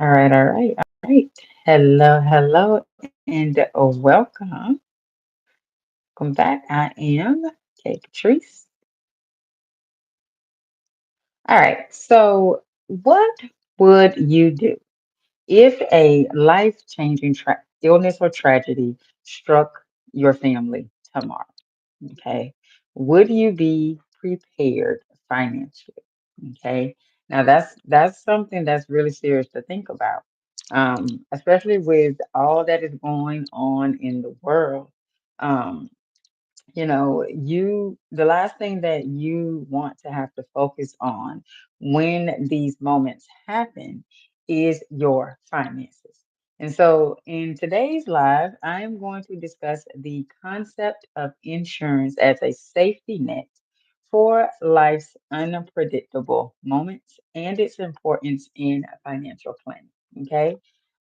All right. Hello, and welcome. Welcome back. I am Katrice. All right. So, what would you do if a life-changing illness or tragedy struck your family tomorrow? Okay. Would you be prepared financially? Okay. Now that's something that's really serious to think about. Especially with all that is going on in the world. Um, the last thing that you want to have to focus on when these moments happen is your finances. And so in today's live, I am going to discuss the concept of insurance as a safety net for life's unpredictable moments and its importance in financial planning. Okay.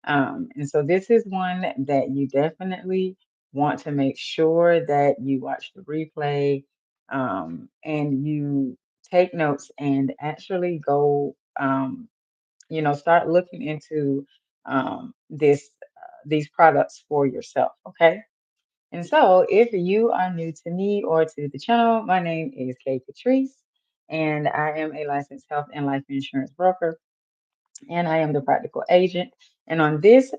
And so this is one that you definitely want to make sure that you watch the replay and you take notes and actually go, start looking into these products for yourself. Okay. And so if you are new to me or to the channel, my name is Kay Catrice, and I am a licensed health and life insurance broker and I am the practical agent. And on this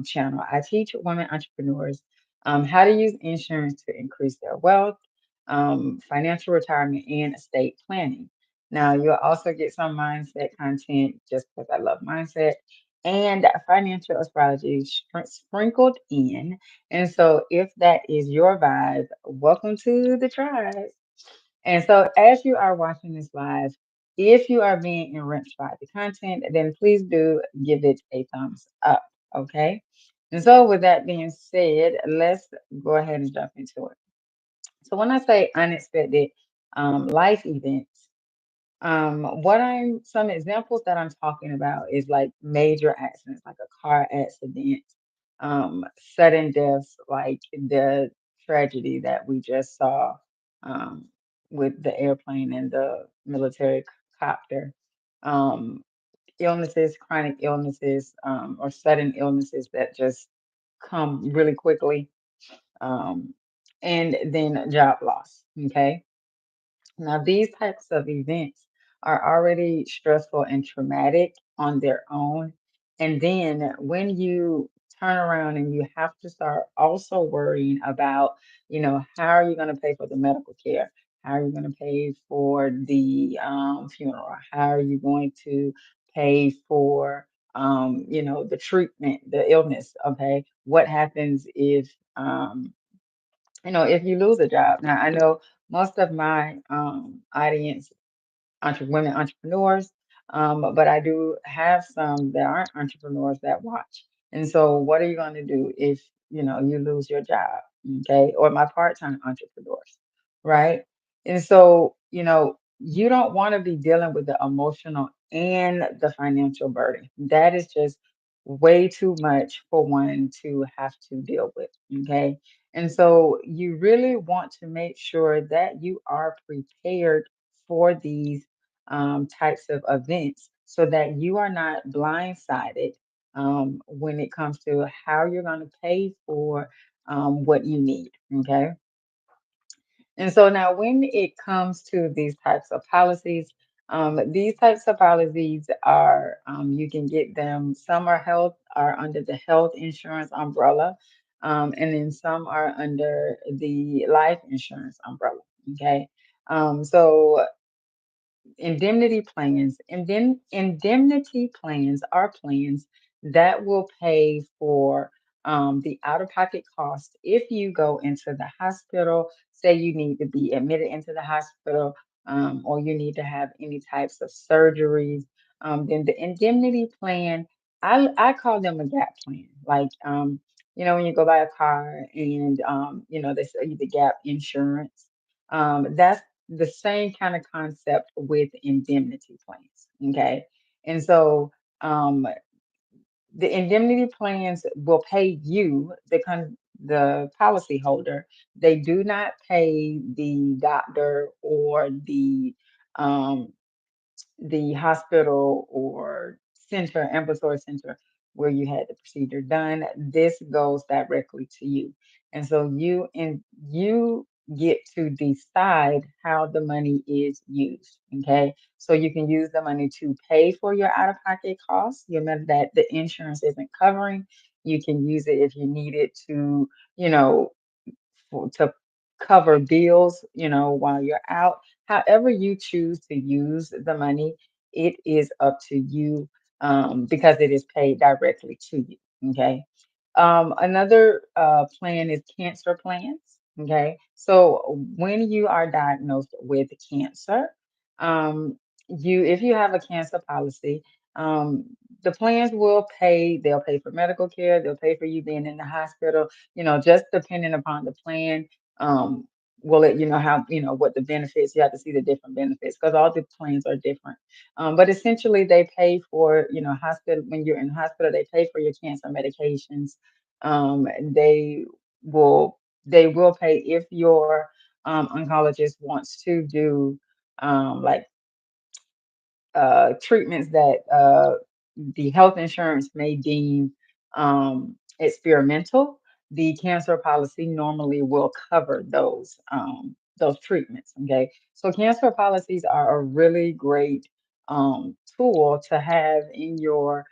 channel, I teach women entrepreneurs how to use insurance to increase their wealth, financial retirement, and estate planning. Now, you'll also get some mindset content just because I love mindset and financial astrology sprinkled in. And so, if that is your vibe, welcome to the tribe. And so, as you are watching this live, if you are being enriched by the content, then please do give it a thumbs up. Okay. And so, with that being said, let's go ahead and jump into it. So, when I say unexpected life events, some examples that I'm talking about is like major accidents, like a car accident, sudden deaths, like the tragedy that we just saw um, with the airplane and the military copter, um, illnesses, chronic illnesses, or sudden illnesses that just come really quickly, um, and then job loss. Okay. Now, these types of events are already stressful and traumatic on their own. And then when you turn around and you have to start also worrying about, how are you going to pay for the medical care? How are you going to pay for the funeral? How are you going to pay for, the treatment, the illness? Okay. What happens if you lose a job? Now, I know most of my audience women entrepreneurs, but I do have some that aren't entrepreneurs that watch. And so, what are you going to do if you lose your job? Okay, or my part-time entrepreneurs, right? And so, you don't want to be dealing with the emotional and the financial burden. That is just way too much for one to have to deal with. Okay. And so you really want to make sure that you are prepared for these types of events so that you are not blindsided when it comes to how you're going to pay for what you need. Okay. And so now, when it comes to these types of policies are, you can get them, some are under the health insurance umbrella, and then some are under the life insurance umbrella. Okay. So indemnity plans are plans that will pay for the out-of-pocket cost if you go into the hospital. Say you need to be admitted into the hospital, or you need to have any types of surgeries. Then the indemnity plan, I call them a gap plan. Like, when you go buy a car and they sell you the gap insurance. That's the same kind of concept with indemnity plans. Okay. And so the indemnity plans will pay you, the policy holder. They do not pay the doctor or the hospital or center, ambulatory center, where you had the procedure done, this goes directly to you. And so you get to decide how the money is used. Okay. So you can use the money to pay for your out-of-pocket costs. You remember that the insurance isn't covering. You can use it if you need it to, you know, to cover bills, while you're out. However you choose to use the money, it is up to you, because it is paid directly to you. Okay. Another plan is cancer plans. Okay. So when you are diagnosed with cancer, if you have a cancer policy, um, the plans will pay. They'll pay for medical care. They'll pay for you being in the hospital, just depending upon the plan. um, will let you know how, what the benefits, you have to see the different benefits because all the plans are different. But essentially they pay for, hospital, when you're in hospital, they pay for your cancer medications. They will pay if your oncologist wants to do like treatments that the health insurance may deem experimental. The cancer policy normally will cover those treatments. Okay, so cancer policies are a really great tool to have in your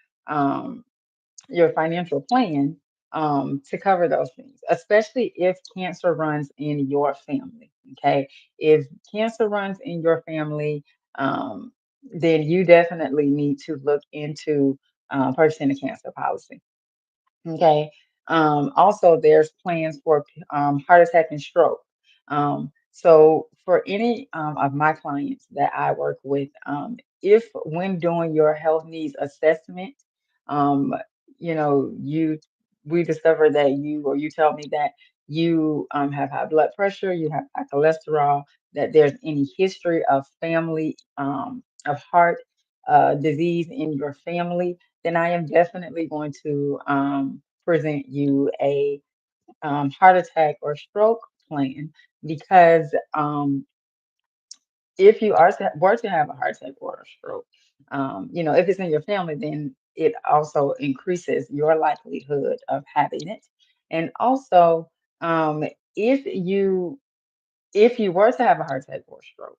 financial plan, to cover those things, especially if cancer runs in your family. Okay. If cancer runs in your family, then you definitely need to look into purchasing a cancer policy. Okay. Also, there's plans for heart attack and stroke. So for any of my clients that I work with, if when doing your health needs assessment, um, you we discover that you tell me that you have high blood pressure, you have high cholesterol, that there's any history of family of heart disease in your family, then I am definitely going to present you a heart attack or stroke plan, because if you were to have a heart attack or a stroke, if it's in your family, then it also increases your likelihood of having it. And also, um, if you if you were to have a heart attack or stroke,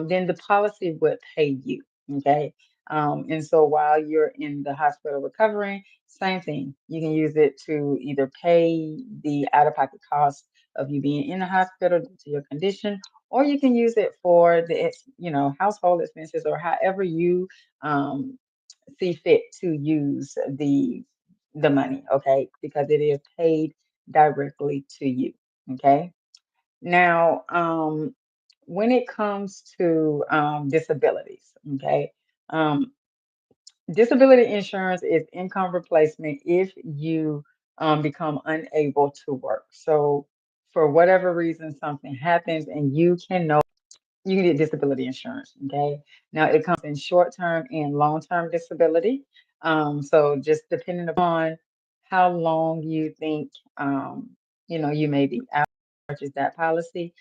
then the policy would pay you. Okay. And so while you're in the hospital recovering, same thing. You can use it to either pay the out of pocket costs of you being in the hospital due to your condition, or you can use it for household expenses, or however you um, see fit to use the money. Okay. Because it is paid directly to you. Okay. Now, when it comes to disabilities, okay, um, disability insurance is income replacement if you become unable to work. So, for whatever reason, something happens and you can get disability insurance. Okay, now it comes in short term and long term disability. So, just depending upon how long you think you may be out, purchase that policy.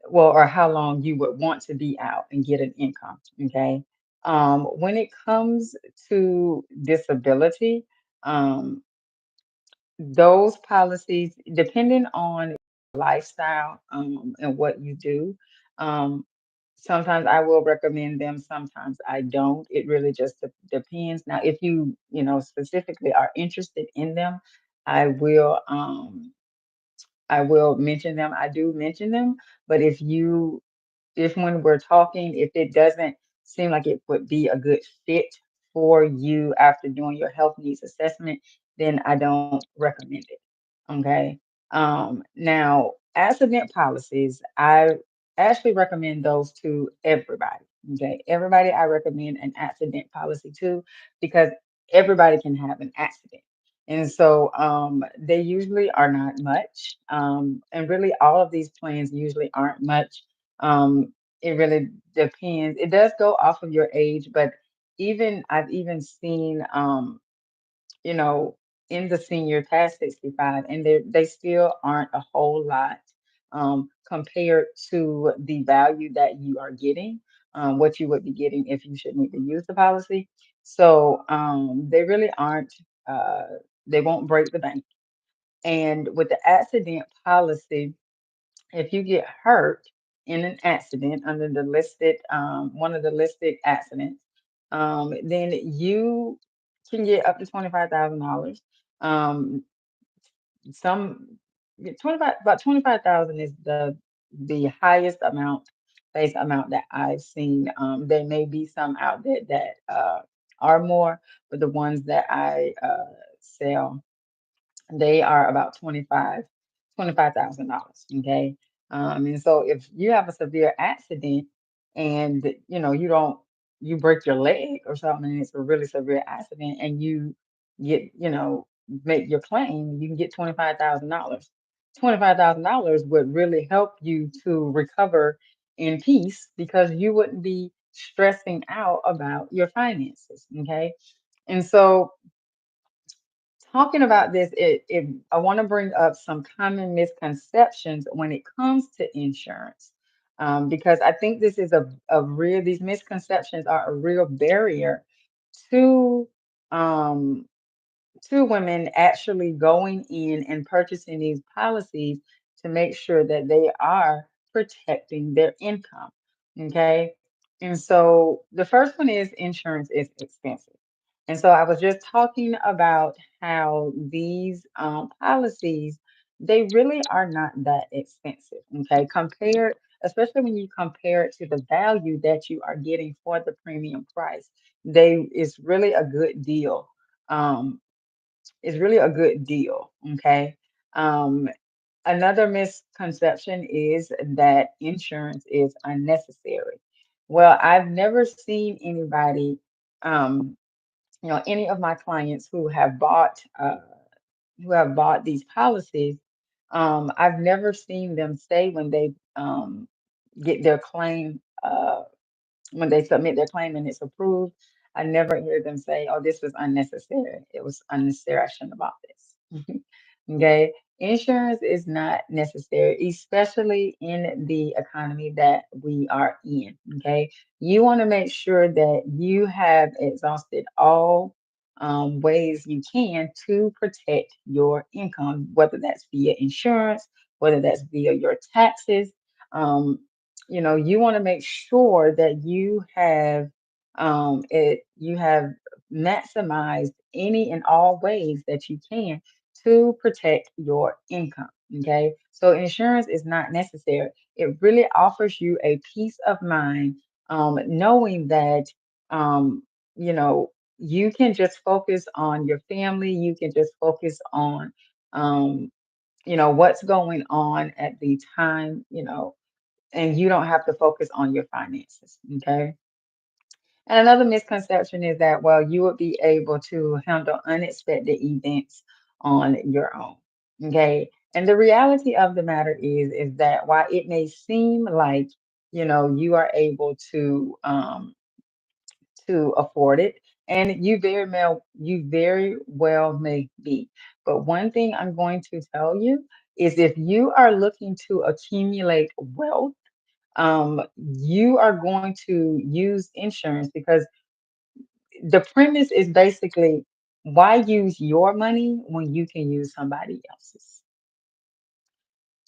Well, or how long you would want to be out and get an income. Okay. When it comes to disability, um, those policies, depending on lifestyle, and what you do, um, sometimes I will recommend them, sometimes I don't. It really just depends. Now, if specifically are interested in them, I will. I will mention them. I do mention them, but if when we're talking, if it doesn't seem like it would be a good fit for you after doing your health needs assessment, then I don't recommend it. Okay. Now, accident policies, I actually recommend those to everybody. Okay. Everybody, I recommend an accident policy to, because everybody can have an accident. And so they usually are not much. And really, all of these plans usually aren't much. It really depends. It does go off of your age, but I've even seen you know, in the senior past 65, and they still aren't a whole lot. compared to the value that you are getting, what you would be getting if you should need to use the policy. So they really aren't, uh, they won't break the bank. And with the accident policy, if you get hurt in an accident under the listed, one of the listed accidents, then you can get up to $25,000. Um, some yeah, 25, about 25,000 is the highest amount, base amount that I've seen. There may be some out there that are more, but the ones that I sell, they are about 25,000. Okay. And so if you have a severe accident and you don't you break your leg or something, and it's a really severe accident, and you get, make your claim, you can get $25,000. $25,000 would really help you to recover in peace, because you wouldn't be stressing out about your finances. Okay. And so, talking about this, I want to bring up some common misconceptions when it comes to insurance, because I think this is these misconceptions are a real barrier to um, women actually going in and purchasing these policies to make sure that they are protecting their income. Okay. And so the first one is insurance is expensive. And so I was just talking about how these policies, they really are not that expensive. Okay. Compared, especially when you compare it to the value that you are getting for the premium price, it's really a good deal. Um, it's really a good deal. Okay. Um, Another misconception is that insurance is unnecessary. Well, I've never seen anybody, um, any of my clients who have bought these policies. I've never seen them say when they get their claim. When they submit their claim and it's approved, I never hear them say, "Oh, this was unnecessary. It was unnecessary. I shouldn't have bought this." Okay. Insurance is not necessary, especially in the economy that we are in. Okay. You want to make sure that you have exhausted all ways you can to protect your income, whether that's via insurance, whether that's via your taxes. Um, you want to make sure that you have maximized any and all ways that you can to protect your income. Okay. So insurance is not necessary. It really offers you a peace of mind, knowing that, um, you know, you can just focus on your family. You can just focus on, um, what's going on at the time, and you don't have to focus on your finances. Okay. And another misconception is that, well, you would be able to handle unexpected events on your own. Okay. And the reality of the matter is that while it may seem like, you are able to afford it, and you very well may be. But one thing I'm going to tell you is, if you are looking to accumulate wealth, you are going to use insurance, because the premise is basically, why use your money when you can use somebody else's?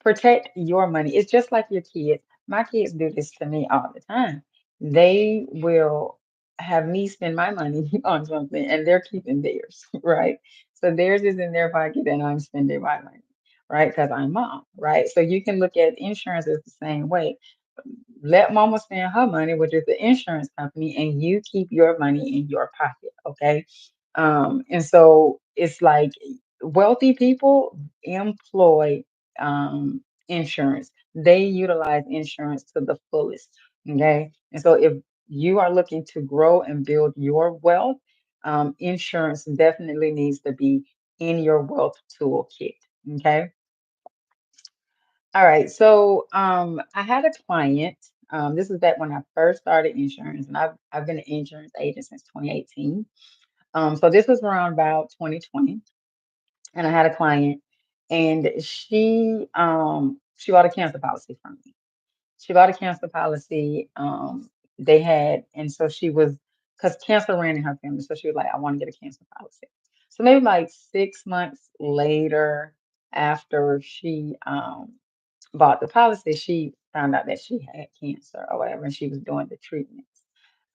Protect your money. It's just like your kids. My kids do this to me all the time. They will have me spend my money on something, and they're keeping theirs, right? So theirs is in their pocket and I'm spending my money, right? Because I'm mom, right? So you can look at insurance as the same way. Let mama spend her money, which is the insurance company, and you keep your money in your pocket. Okay. And so it's like, wealthy people employ insurance. They utilize insurance to the fullest. Okay. And so if you are looking to grow and build your wealth, insurance definitely needs to be in your wealth toolkit. Okay. All right. So I had a client. This is back when I first started insurance, and I've been an insurance agent since 2018. So this was around about 2020, and I had a client, and She bought a cancer policy from me. She bought a cancer policy. They had, and so she was, because cancer ran in her family. So she was like, I want to get a cancer policy. So maybe like 6 months later, after she bought the policy, she found out that she had cancer or whatever, and she was doing the treatments.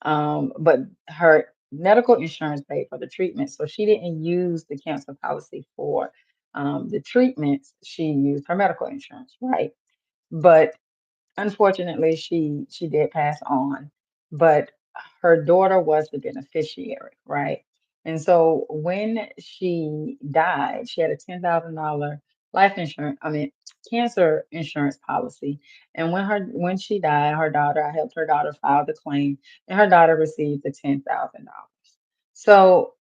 But her medical insurance paid for the treatment, so she didn't use the cancer policy for the treatments. She used her medical insurance, right? But unfortunately, she did pass on, but her daughter was the beneficiary, right? And so when she died, she had a $10,000 life insurance, I mean, cancer insurance policy. And when she died, her daughter, I helped her daughter file the claim, and her daughter received the $10,000. So,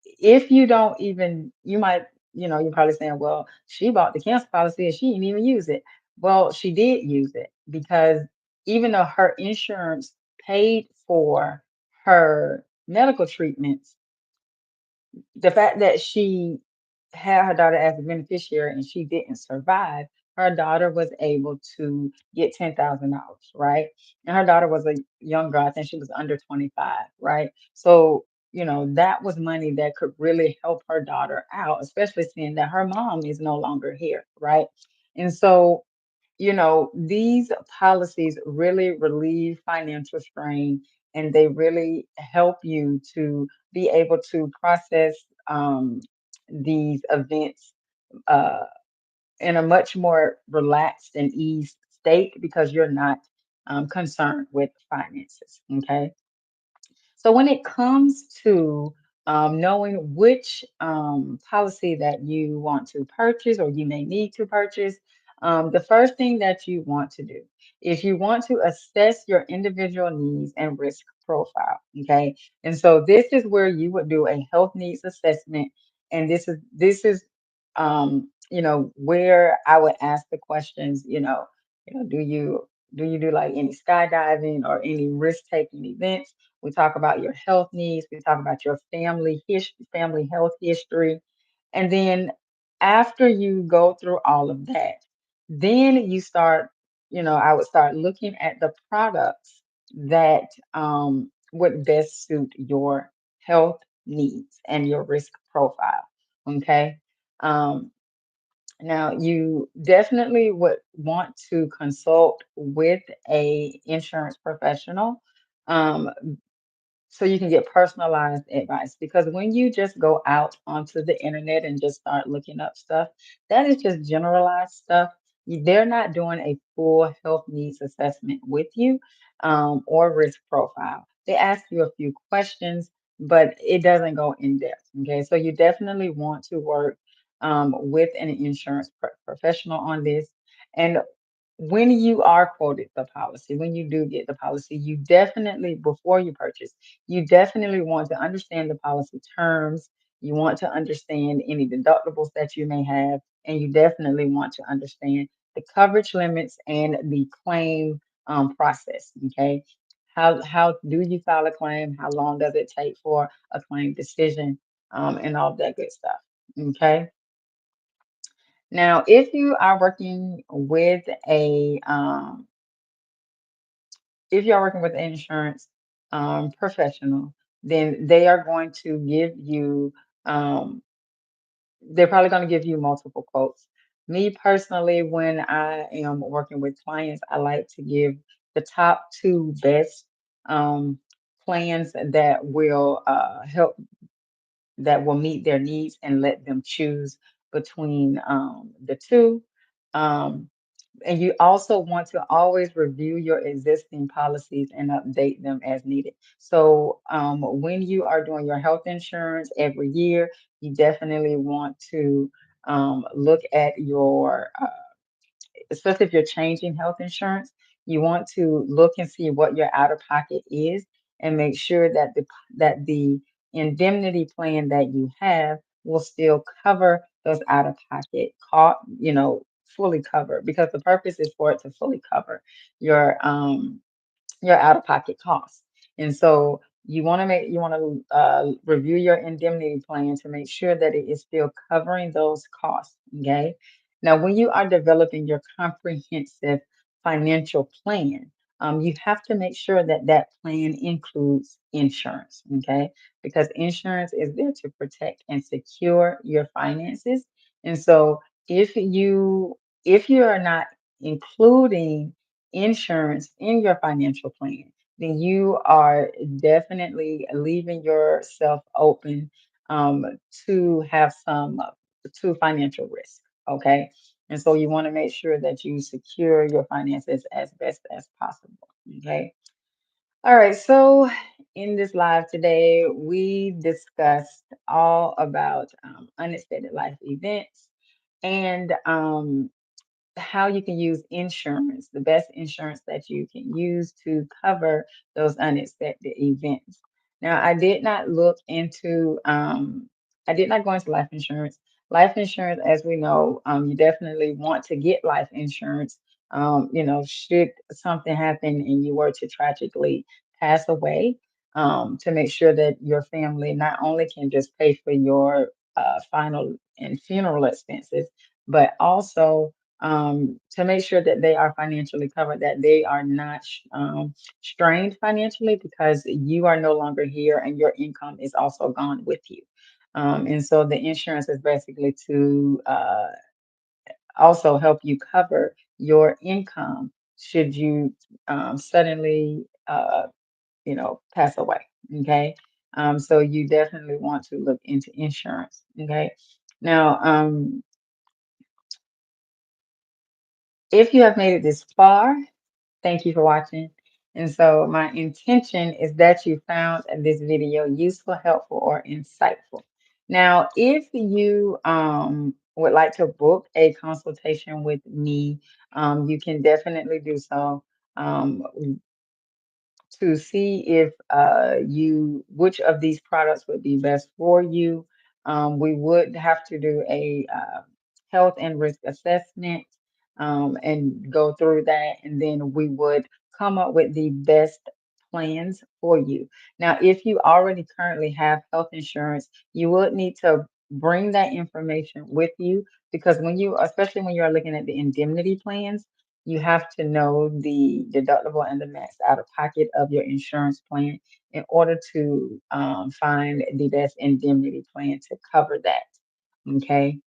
if you don't even, you might, you're probably saying, well, she bought the cancer policy and she didn't even use it. Well, she did use it because even though her insurance paid for her medical treatments, the fact that she had her daughter as a beneficiary and she didn't survive, her daughter was able to get $10,000, right? And her daughter was a young girl, I think she was under 25, right? So, that was money that could really help her daughter out, especially seeing that her mom is no longer here, right? And so, these policies really relieve financial strain, and they really help you to be able to process these events uh, in a much more relaxed and eased state because you're not concerned with finances. Okay. So when it comes to knowing which policy that you want to purchase or you may need to purchase, the first thing that you want to do is you want to assess your individual needs and risk profile. Okay, and so this is where you would do a health needs assessment, and this is where I would ask the questions. Do you do like any skydiving or any risk taking events? We talk about your health needs. We talk about your family history, family health history. And then after you go through all of that, then I would start looking at the products that would best suit your health needs and your risk profile. Okay. Um, Now, you definitely would want to consult with a insurance professional. Um, so you can get personalized advice, because when you just go out onto the internet and just start looking up stuff, that is just generalized stuff. They're not doing a full health needs assessment with you, or risk profile. They ask you a few questions, but it doesn't go in depth. Okay, so you definitely want to work with an insurance professional on this. And when you are quoted the policy, when you do get the policy, you definitely, before you purchase, you definitely want to understand the policy terms. You want to understand any deductibles that you may have, and you definitely want to understand the coverage limits and the claim process. Okay, how do you file a claim? How long does it take for a claim decision, and all that good stuff? Okay. Now, if you are working with an insurance professional, then um, they're probably going to give you multiple quotes. Me personally, when I am working with clients, I like to give the top two best um, plans that will meet their needs, and let them choose between the two. Um, and you also want to always review your existing policies and update them as needed. So when you are doing your health insurance every year, you definitely want to look at especially if you're changing health insurance, you want to look and see what your out of pocket is, and make sure that the indemnity plan that you have will still cover those out of pocket cost, fully cover, because the purpose is for it to fully cover your out of pocket costs. And so you want to review your indemnity plan to make sure that it is still covering those costs. Okay. Now, when you are developing your comprehensive financial plan, you have to make sure that that plan includes insurance, okay? Because insurance is there to protect and secure your finances. And so if you are not including insurance in your financial plan, then you are definitely leaving yourself open um, to have some to financial risk. Okay. And so you want to make sure that you secure your finances as best as possible. Okay. All right. So in this live today, we discussed all about unexpected life events and how you can use insurance, the best insurance that you can use to cover those unexpected events. Now, I did not go into life insurance. Life insurance, as we know, you definitely want to get life insurance. Should something happen and you were to tragically pass away, to make sure that your family not only can just pay for your final and funeral expenses, but also to make sure that they are financially covered, that they are not strained financially because you are no longer here and your income is also gone with you. And so the insurance is basically to also help you cover your income should you suddenly, pass away. Okay. So you definitely want to look into insurance. Okay. Now, if you have made it this far, thank you for watching. And so my intention is that you found this video useful, helpful, or insightful. Now, if you would like to book a consultation with me, you can definitely do so. Um, to see if which of these products would be best for you. We would have to do a health and risk assessment and go through that, and then we would come up with the best plans for you. Now, if you already currently have health insurance, you would need to bring that information with you because especially when you're looking at the indemnity plans, you have to know the deductible and the max out of pocket of your insurance plan in order to find the best indemnity plan to cover that. Okay.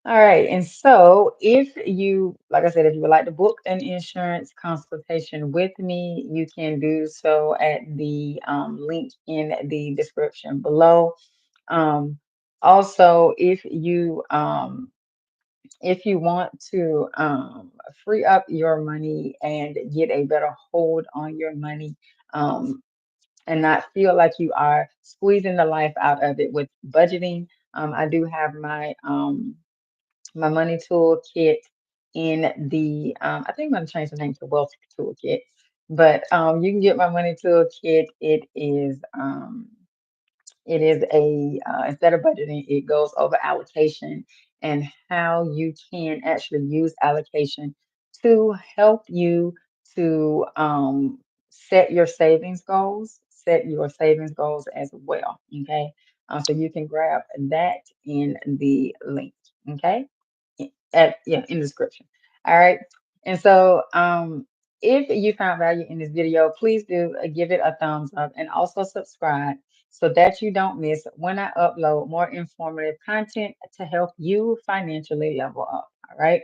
All right. And so, if you, like I said, if you would like to book an insurance consultation with me, you can do so at the link in the description below. Um, Also, if you want to free up your money and get a better hold on your money, um, and not feel like you are squeezing the life out of it with budgeting, I do have my money toolkit in the I think I'm going to change the name to wealth toolkit, but you can get my money toolkit. It is a instead of budgeting, it goes over allocation and how you can actually use allocation to help you to set your savings goals as well. Okay, so you can grab that in the link. Okay, in the description. All right, and so if you found value in this video, please do give it a thumbs up and also subscribe so that you don't miss when I upload more informative content to help you financially level up. All right.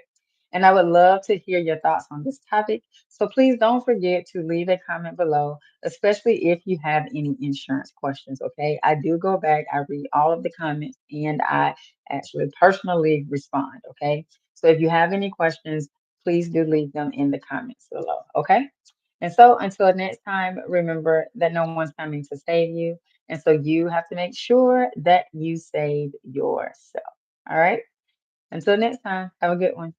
And I would love to hear your thoughts on this topic. So please don't forget to leave a comment below, especially if you have any insurance questions. Okay. I do go back, I read all of the comments, and I actually personally respond. Okay. So if you have any questions, please do leave them in the comments below. Okay. And so until next time, remember that no one's coming to save you. And so you have to make sure that you save yourself. All right. Until next time, have a good one.